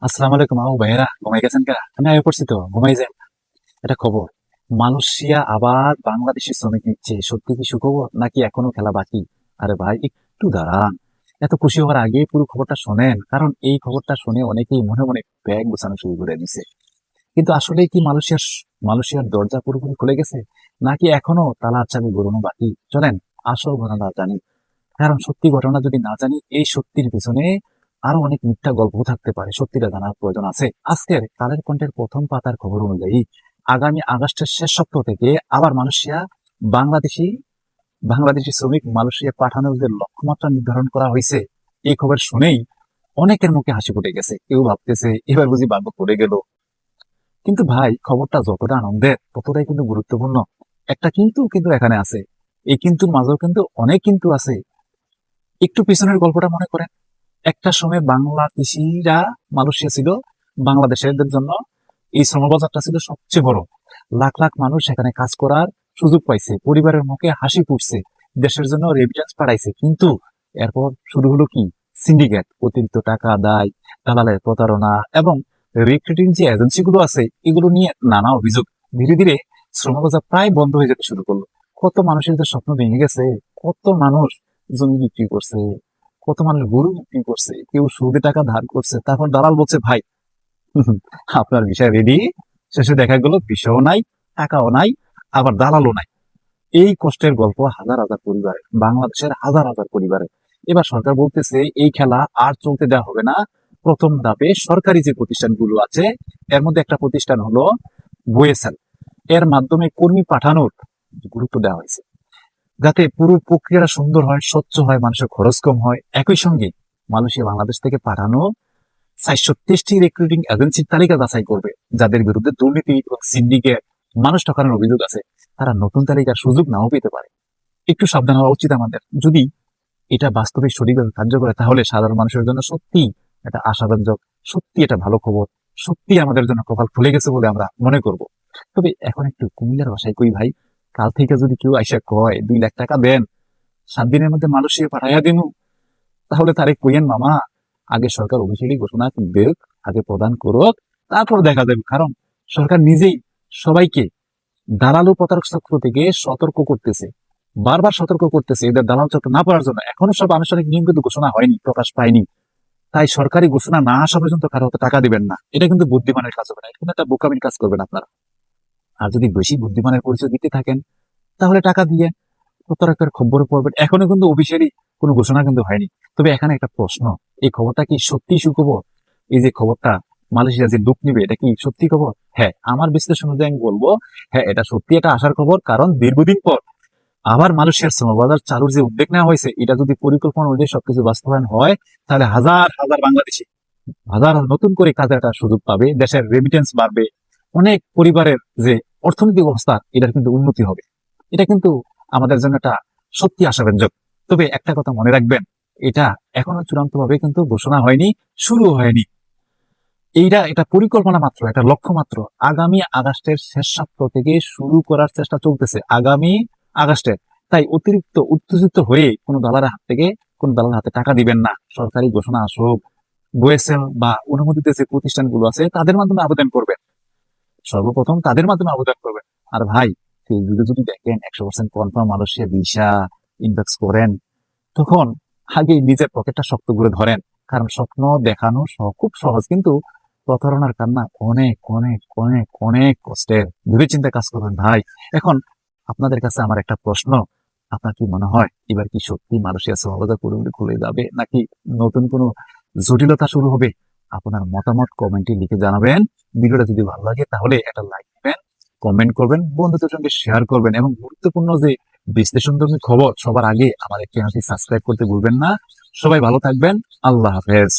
আসসালামু আলাইকুম আবু ভাইয়েরা, ঘুমাই গেছেন কা? আমি আয় করছি তো, ঘুমাই যান। এটা খবর, মালয়েশিয়া আবার বাংলাদেশি শ্রমিক নিচ্ছে, সত্যি কি সুখবর নাকি এখনো খেলা বাকি? আরে ভাই একটু দাঁড়ান, এত খুশি হওয়ার আগে পুরো খবরটা শোনেন, কারণ এই খবরটা শুনে অনেকেই মনে মনে ব্যাগ গোছানো শুরু করে দিছে। কিন্তু আসলে কি মালয়েশিয়ার দরজা পুরোপুরি খুলে গেছে, নাকি এখনো তালা চাবি ঘোরানো বাকি? চলেন আসল ঘটনা জানি, কারণ সত্যি ঘটনা যদি না জানি, এই সত্যির পিছনে আরো অনেক মিথ্যা গল্প থাকতে পারে। সত্যিটা জানার প্রয়োজন আছে। আজকের কালের কণ্ঠের প্রথম পাতার খবর অনুযায়ী আগামী আগস্টের শেষ সপ্তাহ থেকে আবার বাংলাদেশি বাংলাদেশি শ্রমিক মালয়েশিয়া পাঠানোর যে লক্ষ্যমাত্রা নির্ধারণ করা হয়েছে, এই খবর শুনেই অনেকের মুখে হাসি ফুটে গেছে। কেউ ভাবতেছে এবার বুঝি ভাগ্য পড়ে গেল। কিন্তু ভাই, খবরটা যতটা আনন্দের ততটাই কিন্তু গুরুত্বপূর্ণ। একটা কিন্তু কিন্তু এখানে আছে, এই কিন্তু মাঝেও কিন্তু অনেক কিন্তু আছে। একটু পিছনের গল্পটা মনে করেন। একটা সময় বাংলাদেশিরা মালয়েশিয়া ছিল, বাংলাদেশের জন্য এই শ্রমবাজারটা ছিল সবচেয়ে বড়। লাখ লাখ মানুষ সেখানে কাজ করার সুযোগ পাইছে, পরিবারের মুখে হাসি ফুটছে, দেশের জন্য রেমিটেন্স পাঠাইছে। কিন্তু এরপর শুরু হলো কি? সিন্ডিকেট, অতিরিক্ত টাকা আদায়, দালালের প্রতারণা এবং রিক্রুটিং যে এজেন্সি গুলো আছে, এগুলো নিয়ে নানা অভিযোগ। ধীরে ধীরে শ্রমবাজার প্রায় বন্ধ হয়ে যেতে শুরু করলো। কত মানুষের যে স্বপ্ন ভেঙে গেছে, কত মানুষ জমি বিক্রি করছে, কত মানুষ গরু বিক্রি করছে, কেউ সুদে টাকা ধার করছে, তারপর দালাল বলছে ভাই আপনার বিষয় রেডি। শেষে দেখা গেল বিষয়ও নাই, টাকাও নাই, আবার দালালও নাই। এই কষ্টের গল্প হাজার হাজার পরিবারে, বাংলাদেশের হাজার হাজার পরিবারে। এবার সরকার বলতেছে এই খেলা আর চলতে দেওয়া হবে না। প্রথম ধাপে সরকারি যে প্রতিষ্ঠানগুলো আছে, এর মধ্যে একটা প্রতিষ্ঠান হলো বয়েসেল, এর মাধ্যমে কর্মী পাঠানোর গুরুত্ব দেওয়া হয়েছে, যাতে পুরো প্রক্রিয়াটা সুন্দর হয়, স্বচ্ছ হয়, মানুষের খরচ কম হয়। একই সঙ্গে মালয়েশিয়া বাংলাদেশ থেকে পাঠানো ৪৩০টি রিক্রুটিং এজেন্সির তালিকা যাচাই করবে, যাদের বিরুদ্ধে দুর্নীতি এবং সিন্ডিকেট, মানুষ ঠকানোর অভিযোগ আছে। তারা নতুন তালিকার সুযোগ নাও পেতে পারে। একটু সাবধান হওয়া উচিত আমাদের। যদি এটা বাস্তবে সঠিকভাবে কার্য করে, তাহলে সাধারণ মানুষের জন্য সত্যি এটা আশাব্যঞ্জক, সত্যি এটা ভালো খবর, সত্যি আমাদের জন্য কপাল খুলে গেছে বলে আমরা মনে করব। তবে এখন একটু কুমিল্লার ভাষায় কই ভাই, কাল থেকে যদি কেউ আইসা কয় ২ লাখ টাকা দেন, ৭ দিনের মধ্যে মালয়েশিয়া পাঠাইয়া দিমু, তাহলে তারে কইয়েন মামা, আগে সরকার অফিসিয়ালি ঘোষণা দেখ, আগে প্রদান করুক, তারপর দেখা যাবে। কারণ সরকার নিজেই সবাইকে দালাল ও প্রতারক চক্র থেকে সতর্ক করতেছে, বারবার সতর্ক করতেছে এদের দালাল চক্র না পড়ার জন্য। এখনো সব আনুষ্ঠানিক নিয়ম কিন্তু ঘোষণা হয়নি, প্রকাশ পায়নি। তাই সরকারি ঘোষণা না আসা পর্যন্ত কারো হাতে টাকা দিবেন না। এটা কিন্তু বুদ্ধিমানের কাজ হবে না, এটা কিন্তু একটা বোকামির কাজ করবেন আপনারা। আর যদি বেশি বুদ্ধিমানের পরিচয় দিতে থাকেন, তাহলে টাকা দিয়ে প্রতারকের খবরে পড়বেন। এখনো কিন্তু অফিসিয়ালি কোনো ঘোষণা কিন্তু হয়নি। তবে এখানে একটা প্রশ্ন, এই খবরটা কি সত্যি সুখবর? এই যে খবরটা মালয়েশিয়া যে লোক নিবে, এটা কি সত্যি খবর? হ্যাঁ, আমার বিশ্লেষণ অনুযায়ী আমি বলবো হ্যাঁ, এটা সত্যি, এটা আসার খবর। কারণ দীর্ঘদিন পর আবার মালয়েশিয়ার শ্রমবাজার চালুর যে উদ্যোগ নেওয়া হয়েছে, এটা যদি পরিকল্পনা অনুযায়ী সবকিছু বাস্তবায়ন হয়, তাহলে হাজার হাজার বাংলাদেশি হাজার নতুন করে কাজের একটা সুযোগ পাবে, দেশের রেমিটেন্স বাড়বে, অনেক পরিবারের যে অর্থনৈতিক অবস্থা, এটার কিন্তু উন্নতি হবে। এটা কিন্তু আমাদের জন্য একটা সত্যি আশাব্যঞ্জক। তবে একটা কথা মনে রাখবেন, এটা এখনো চূড়ান্ত ভাবে কিন্তু ঘোষণা হয়নি, শুরু হয়নি। এটা পরিকল্পনা মাত্র, এটা লক্ষ্য মাত্র। আগামী আগস্টের শেষ সপ্তাহ থেকে শুরু করার চেষ্টা চলতেছে, আগামী আগস্টে। তাই অতিরিক্ত উত্তেজিত হয়ে কোনো দালালের হাতে টাকা দিবেন না। সরকারি ঘোষণা আসুক, বয়েসেল বা অনুমোদিত যে প্রতিষ্ঠানগুলো আছে তাদের মাধ্যমে আবেদন করবেন, সর্বপ্রথম তাদের মাধ্যমে আবেদন করবেন। আর ভাই, সেই ভিডিও যদি দেখেন ১০০% কনফার্ম মালয়েশিয়া ভিসা ইনবক্স করেন, তখন আগে নিজের পকেটটা শক্ত করে ধরেন। কারণ স্বপ্ন দেখানো খুব সহজ, কিন্তু প্রতারণার কান্না অনেক অনেক অনেক অনেক কষ্টের। ভেবে চিন্তে কাজ করবেন ভাই। এখন আপনাদের কাছে আমার একটা প্রশ্ন, আপনার কি মনে হয় এবার কি সত্যি মালয়েশিয়া সহজে পুরোপুরি খুলে যাবে, নাকি নতুন কোনো জটিলতা শুরু হবে? আপনার মতামত কমেন্টে লিখে জানাবেন। ভিডিওটা যদি ভালো লাগে তাহলে একটা লাইক দিবেন, কমেন্ট করবেন, বন্ধুদের সঙ্গে শেয়ার করবেন, এবং গুরুত্বপূর্ণ যে বিশ্লেষণধর্মী খবর সবার আগে আমাদের চ্যানেলটি সাবস্ক্রাইব করতে ভুলবেন না। সবাই ভালো থাকবেন। আল্লাহ হাফেজ।